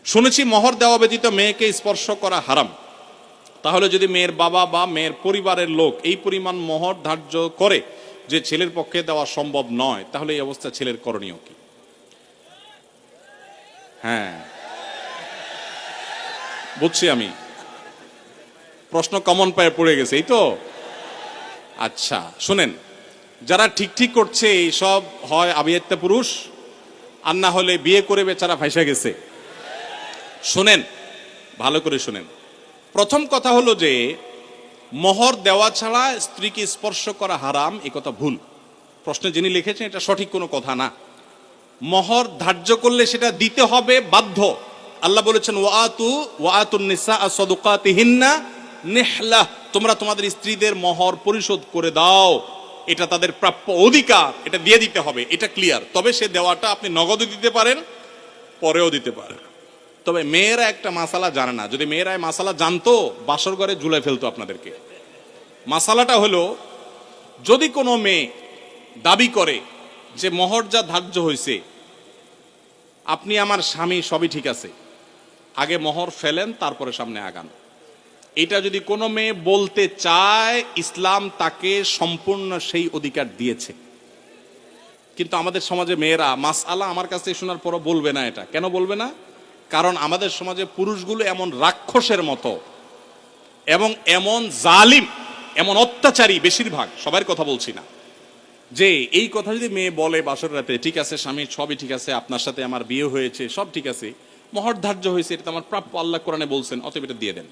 শুনেছি মোহর দেওয়া ব্যতীত মেয়েকে স্পর্শ করা হারাম। তাহলে যদি মেয়ের বাবা বা মেয়ের পরিবারের লোক এই পরিমাণ মোহর ধার্য করে যে ছেলের পক্ষে দেওয়া সম্ভব নয়, তাহলে এই অবস্থা ছেলের করণীয় কি? হ্যাঁ, বুঝছি আমি, প্রশ্ন কমন পায়ে পড়ে গেছে, এই তো। আচ্ছা শুনেন, যারা ঠিক ঠিক করছে এই সব হয় আবিয়াত্তা পুরুষ, আর না হলে বিয়ে করে বেচারা ফাইসা গেছে। শুনেন, ভালো করে শুনেন। প্রথম কথা হলো যে মোহর দেওয়া ছাড়া স্ত্রীকে স্পর্শ করা হারাম, এ কথা ভুল। প্রশ্নে যিনি লিখেছেন এটা সঠিক কোনো কথা না। মোহর ধার্য করলে সেটা দিতে হবে বাধ্য। আল্লাহ বলেছেন ওয়াতুন নিসা সাদুকাতিহিন্না নিহলা, তোমরা তোমাদের স্ত্রীদের মোহর পরিশোধ করে দাও, এটা তাদের প্রাপ্য অধিকার, এটা দিয়ে দিতে হবে, এটা ক্লিয়ার। তবে সে দেওয়াটা আপনি নগদও দিতে পারেন, পরেও দিতে পারেন। তবে মেয়েরা একটা মাসালা জানে না। যদি মেয়েরা মাসালা জানতো, বাসর ঘরে ঝুলাই ফেলতো আপনাদেরকে। মাসালাটা হলো, যদি কোনো মেয়ে দাবি করে যে মোহর যা ধার্য হয়েছে, আপনি আমার স্বামী, সবই ঠিক আছে, আগে মোহর ফেলেন তারপরে সামনে আগান, এটা যদি কোনো মেয়ে বলতে চায়, ইসলাম তাকে সম্পূর্ণ সেই অধিকার দিয়েছে। কিন্তু আমাদের সমাজে মেয়েরা মাসআলা আমার কাছে শোনার পরও বলবে না। এটা কেন বলবে না? কারণ আমাদের সমাজে পুরুষগুলো এমন রাক্ষসের মতো এবং এমন জালিম, এমন অত্যাচারী, বেশিরভাগ, সবার কথা বলছি না, যে এই কথা যদি মেয়ে বলে বাসর রাতে, ঠিক আছে স্বামী সবই ঠিক আছে, আপনার সাথে আমার বিয়ে হয়েছে, সব ঠিক আছে, মোহর ধার্য হয়েছে, এটা আমার প্রাপ্য, আল্লাহ কোরআনে বলছেন, অতএব এটা দিয়ে দেন।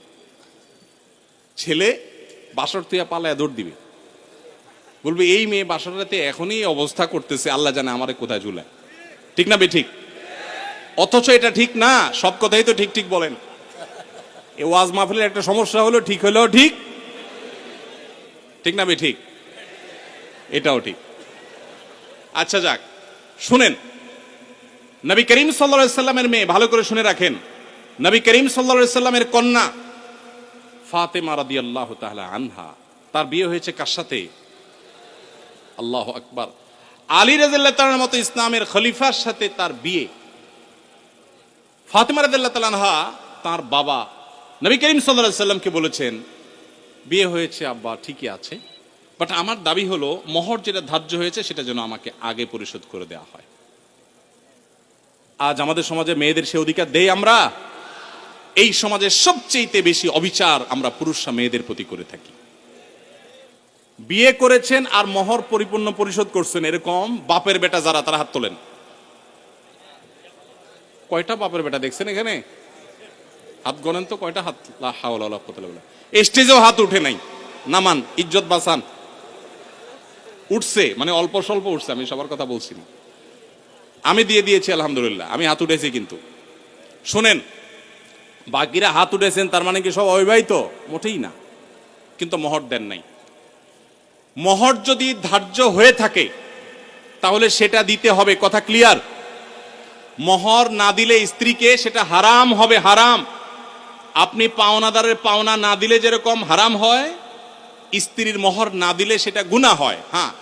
ছেলে বাসর থেকে পালায় দৌড় দিবে, বলবে এই মেয়ে বাসর রাতে এখনই অবস্থা করতেছে, আল্লাহ জানে আমারে কোথায় ঝুলায়। ঠিক না বেঠিক? অথচ এটা ঠিক না। সব কথাই তো ঠিক ঠিক বলেন। এ ওয়াজ মাহফিলের একটা সমস্যা হলো, ঠিক হলেও ঠিক, ঠিক না বেঠিক? এটাও ঠিক। আচ্ছা যাক, শুনেন, নবী করিম সাল্লাল্লাহু আলাইহি সাল্লামের মেয়ে, ভালো করে শুনে রাখেন, নবী করিম সাল্লাল্লাহু আলাইহি সাল্লামের কন্যা ফাতেমা রাদিয়াল্লাহু তাআলা আনহা, তার বিয়ে হয়েছে কার সাথে? আল্লাহু আকবার, আলী রাদিয়াল্লাহু তাআলার মতো ইসলামের খলিফার সাথে তার বিয়ে। ফাতেমা রাদিয়াল্লাহু তাআলা আনহা তার বাবা নবী করিম সাল্লাল্লাহু আলাইহি সাল্লামকে বলেছেন, বিয়ে হয়েছে আব্বা ঠিকই আছে, বাট আমার দাবি হলো মোহর যেটা ধার্য হয়েছে সেটা যেন আমাকে আগে পরিশোধ করে দেওয়া হয়। আজ আমাদের সমাজে মেয়েদের সে অধিকার দেই আমরা? এই সমাজের সবচেয়ে বেশি অবিচার আমরা পুরুষরা মেয়েদের প্রতি করে থাকি। বিয়ে করেছেন আর মোহর পরিপূর্ণ পরিশোধ করছেন এরকম বাপের বেটা যারা, তারা হাত তোলেন। কয়টা বাপের বেটা দেখছেন এখানে? হাত গণেন তো, কয়টা হাত? লা হাওলা ওয়ালা কুওয়াতা ইল্লা বিল্লাহ। স্টেজেও হাত উঠে নাই, নামান, ইজ্জত বাঁচান। উঠছে মানে অল্প স্বল্প উঠছে, আমি সবার কথা বলছি না। আমি দিয়ে দিয়েছি আলহামদুলিল্লাহ, আমি হাত উঠেছি। কিন্তু শোনেন, বাকিরা হাত উঠেছেন তার মানে কি সব অবিবাহিত? মোটেই না। কিন্তু মোহর দেন নাই। মোহর যদি ধার্য হয়ে থাকে তাহলে সেটা দিতে হবে, কথা ক্লিয়ার। মোহর না দিলে স্ত্রীকে সেটা হারাম হবে, হারাম। আপনি পাওনাদারের পাওনা না দিলে যেরকম হারাম হয়, স্ত্রীর মোহর না দিলে সেটা গুনাহ হয়। হ্যাঁ,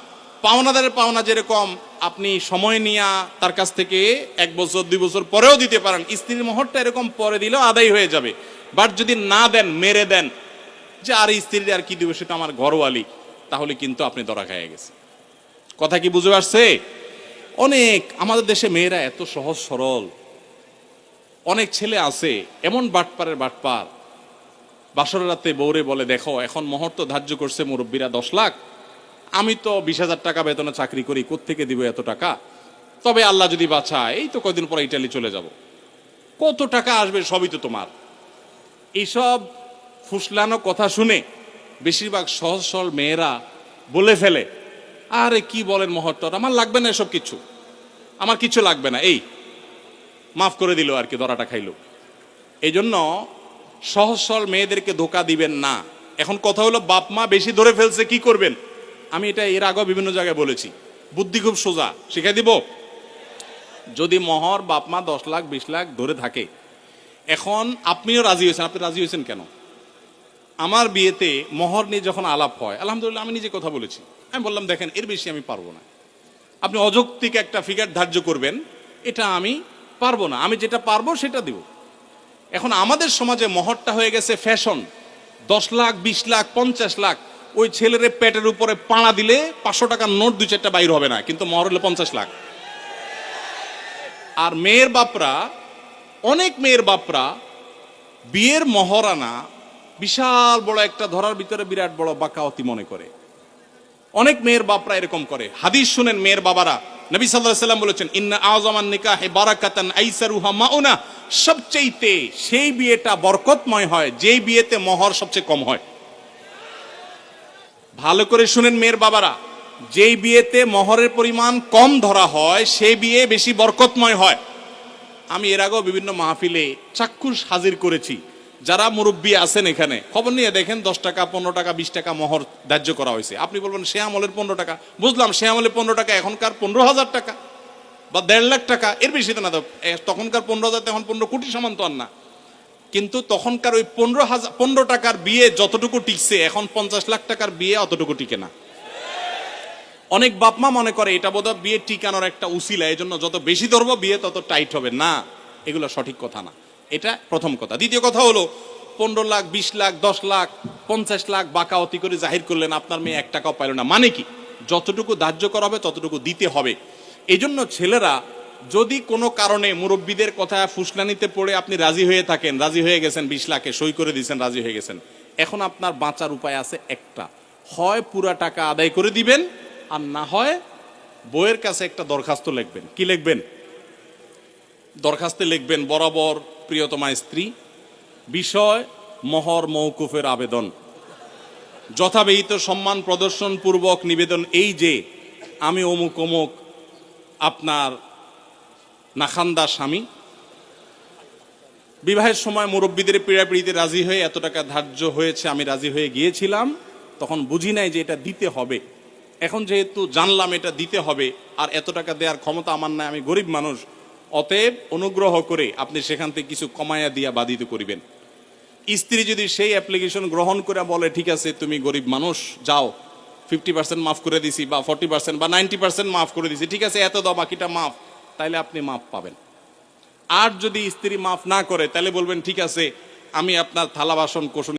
পাওনাদারের পাওনা যেরকম আপনি সময় নিয়ে তার কাছ থেকে 1 বছর 2 বছর পরেও দিতে পারেন, স্ত্রীর মোহরটা এরকম পরে দিলেও আদায় হয়ে যাবে। বাট যদি না দেন, মেরে দেন যে আর স্ত্রীর আর কি দিবে, সেটা আমার ঘরওয়ালি, তাহলে কিন্তু আপনি ধরা খেয়ে গেছে। কথা কি বুঝে আসছে? অনেক আমাদের দেশে মেয়েরা এত সহজ সরল। অনেক ছেলে আছে এমন বাটপারের বাটপার, বাসর রাতে বউরে বলে, দেখো এখন মোহর তো ধার্য করছে মুরব্বীরা 10 লাখ, আমি তো 20,000 টাকা বেতনে চাকরি করি, কোত্থেকে দিব এত টাকা? তবে আল্লাহ যদি বাঁচায় এই তো কয়দিন পরে ইটালি চলে যাব, কত টাকা আসবে সবই তো তোমার। এইসব ফুসলানো কথা শুনে বেশিরভাগ সহজ সরল মেয়েরা বলে ফেলে, আরে কি বলেন, মোহরটা আমার লাগবে না, এসব কিছু আমার কিছু লাগবে না, এই মাফ করে দিল আর কি, ধরাটা খাইলো। এই জন্য সহজ সরল মেয়েদেরকে ধোকা দিবেন না। এখন কথা হলো, বাপ মা বেশি ধরে ফেলছে, কি করবেন? আমি এটা এর আগেও বিভিন্ন জায়গায় বলেছি, বুদ্ধি খুব সোজা, শিখাই দিব। যদি মোহর বাপ মা 10 লাখ 20 লাখ ধরে থাকে, এখন আপনিও রাজি হয়েছেন, আপনি রাজি হয়েছেন কেন? আমার বিয়েতে মোহর নিয়ে যখন আলাপ হয়, আলহামদুলিল্লাহ আমি নিজে কথা বলেছি, আমি বললাম দেখেন এর বেশি আমি পারবো না, আপনি অযৌক্তিক একটা ফিগার ধার্য করবেন, এটা আমি পারবো না, আমি যেটা পারবো সেটা দিব। এখন আমাদের সমাজে মহরটা হয়ে গেছে ফ্যাশন। 10 লাখ, 20 লাখ, 50 লাখ, ওই ছেলের পেটের উপরে পাড়া দিলে 500 টাকার নোট 2-4টা বাইর হবে না, কিন্তু মহর হলে 50 লাখ। আর মেয়ের বাপরা, অনেক মেয়ের বাপরা বিয়ের মহরানা বিশাল বড় একটা ধরার ভিতরে বিরাট বড় বাকাওয়াতি মনে করে। অনেক মেয়ের বাপরা এরকম করে। হাদিস শুনেন মেয়ের বাবারা, নবী সাল্লাল্লাহু আলাইহি ওয়াসাল্লাম বলেছেন, ইন্না আযমান নিকাহি বারাকাতান আইসারুহা মাউনা, সবচেয়ে সেই বিয়েটা বরকতময় হয় যেই বিয়েতে মহর সবচেয়ে কম হয়। ভালো করে শুনেন মেয়ের বাবারা, যেই বিয়েতে মহরের পরিমাণ কম ধরা হয় সেই বিয়ে বেশি বরকতময় হয়। আমি এর আগেও বিভিন্ন মাহফিলে চাক্ষুষ হাজির করেছি। যারা মুরব্বী আছেন এখানে, খবর নিয়ে দেখেন 10 টাকা, 15 টাকা, 20 টাকা মহর ধার্য করা হয়েছে। আপনি বলবেন সে আমলের 15 টাকা, বুঝলাম সে আমলের 15 টাকা, এখনকার 15,000 টাকা বা 1.5 লাখ টাকা, এর বেশি তো না। তখনকার 15,000 এখন 15 কোটি সমান তো আর না। কিন্তু তখনকার ওই 15 টাকার বিয়ে যতটুকু টিকছে, এখন 50 লাখ টাকার বিয়ে অতটুকু টিকে না। অনেক বাপমা মনে করে এটা বোধহয় বিয়ে টিকানোর একটা উসিলা, এই জন্য যত বেশি ধরবো বিয়ে তত টাইট হবে। না, এগুলো সঠিক কথা না। এটা প্রথম কথা। দ্বিতীয় কথা হলো, 15 লাখ, 20 লাখ, 10 লাখ, 50 লাখ বাকাওয়াতি করে জাহির করলেন, আপনার মেয়ে 1 টাকাও পাইল না। মানে কি? যতটুকু ধার্য করা হবে ততটুকু দিতে হবে। এই জন্য ছেলেরা যদি কোনো কারণে মুরব্বীদের কথা ফুসলানিতে পড়ে আপনি রাজি হয়ে থাকেন, রাজি হয়ে গেছেন 20 লাখে সই করে দিয়েছেন, রাজি হয়ে গেছেন, এখন আপনার বাঁচার উপায় আছে একটা, হয় পুরা টাকা আদায় করে দিবেন, আর না হয় বইয়ের কাছে একটা দরখাস্ত লিখবেন। কি লিখবেন? দরখাস্তে লিখবেন, বরাবর প্রিয়তমা স্ত্রী, বিষয় মোহর মওকুফের আবেদন, যথাবিহিত সম্মান প্রদর্শন পূর্বক নিবেদন এই যে আমি অমুক অমুক আপনার নাখান্দা স্বামী, বিবাহের সময় মুরব্বীদের পীড়াপিড়িতে রাজি হয়ে এত টাকা ধার্য হয়েছে, আমি রাজি হয়ে গিয়েছিলাম, তখন বুঝি নাই যে এটা দিতে হবে। এখন যেহেতু জানলাম এটা দিতে হবে, আর এত টাকা দেওয়ার ক্ষমতা আমার নাই, আমি গরিব মানুষ, অতএব অনুগ্রহ করে আপনি সেখান থেকে কিছু কমাইয়া দিয়া বাধিত করিবেন। স্ত্রী যদি সেই অ্যাপ্লিকেশন গ্রহণ করে বলে ঠিক আছে তুমি গরিব মানুষ, যাও 50% মাফ করে দিছি, বা 40% বা 90% মাফ করে দিছি, ঠিক আছে এত দাও বাকিটা মাফ, তাইলে আপনি মাফ পাবেন। আর যদি স্ত্রী মাফ না করে, তাহলে বলবেন ঠিক আছে আমি আপনার থালা বাসন কোসন